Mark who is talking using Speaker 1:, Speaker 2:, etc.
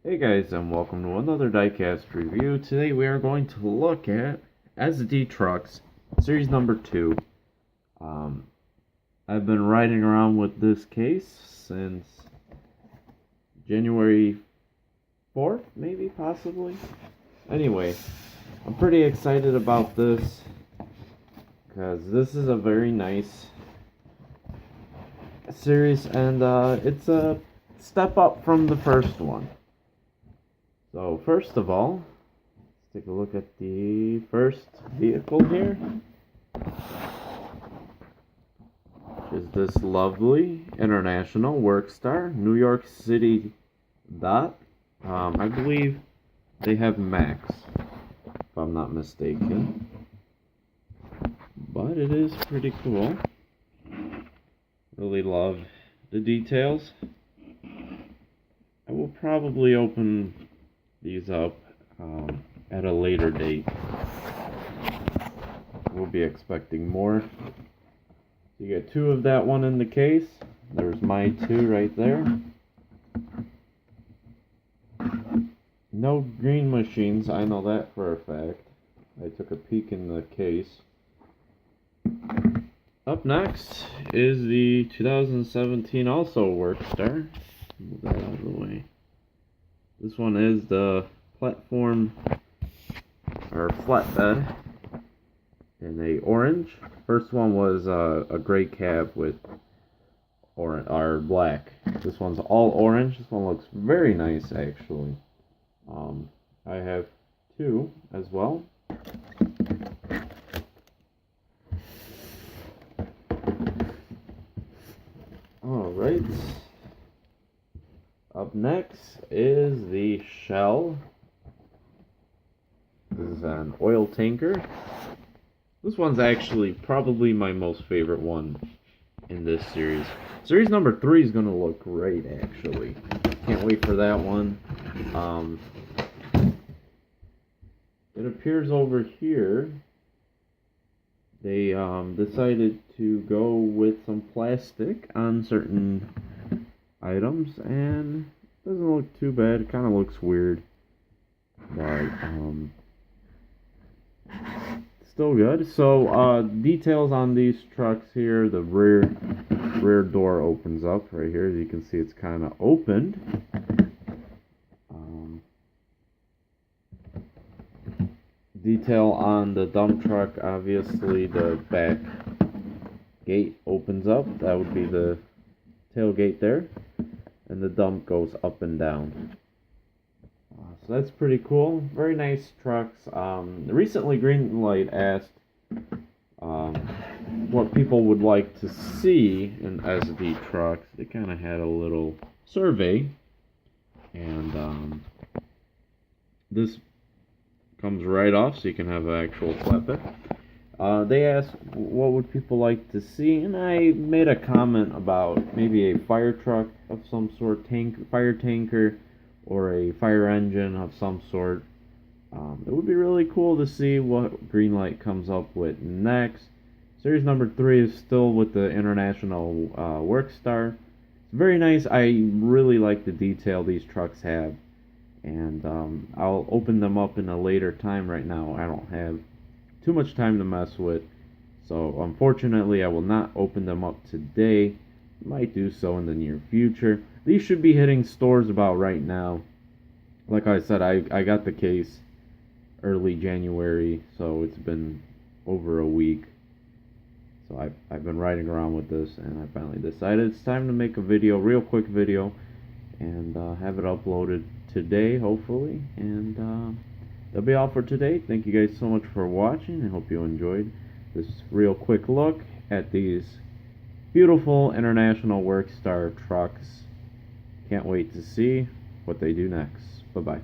Speaker 1: Hey guys, and welcome to another diecast review. Today we are going to look at SD Trucks, series number 2. I've been riding around with this case since January 4th, maybe, possibly. Anyway, I'm pretty excited about this because this is a very nice series, and it's a step up from the first one. So first of all, let's take a look at the first vehicle here, which is this lovely International Workstar New York City dot. I believe they have Max, if I'm not mistaken, but it is pretty cool. Really love the details. I will probably open these up at a later date. We'll be expecting more. You get 2 of that one in the case. There's my 2 right there. No green machines, I know that for a fact. I took a peek in the case. Up next is the 2017 also Workstar. Move that out of the way. This one is the platform or flatbed in a orange. First one was a gray cab with or black. This one's all orange. This one looks very nice actually. I have 2 as well. Alright. Up next is the Shell. This is an oil tanker. This one's actually probably my most favorite one in this series. Series number 3 is going to look great, actually. Can't wait for that one. It appears over here they decided to go with some plastic on certain items, and it doesn't look too bad. It kind of looks weird, but still good. So details on these trucks here: the rear door opens up right here. As you can see, it's kind of opened. Detail on the dump truck: obviously the back gate opens up. That would be the tailgate there, and the dump goes up and down. So that's pretty cool. Very nice trucks. Recently Greenlight asked what people would like to see in SD trucks. They kind of had a little survey, and this comes right off, so you can have an actual flatbed. They asked what would people like to see, and I made a comment about maybe a fire truck of some sort, fire tanker, or a fire engine of some sort. It would be really cool to see what Greenlight comes up with next. Series number 3 is still with the International Workstar. It's very nice. I really like the detail these trucks have, and I'll open them up in a later time. Right now I don't have too much time to mess with, so unfortunately I will not open them up today. Might do so in the near future. These should be hitting stores about right now. Like I said, I got the case early January, so it's been over a week. So I've been riding around with this, and I finally decided it's time to make a video, real quick video, and have it uploaded today, hopefully. And that'll be all for today. Thank you guys so much for watching. I hope you enjoyed this real quick look at these beautiful International Workstar trucks. Can't wait to see what they do next. Bye-bye.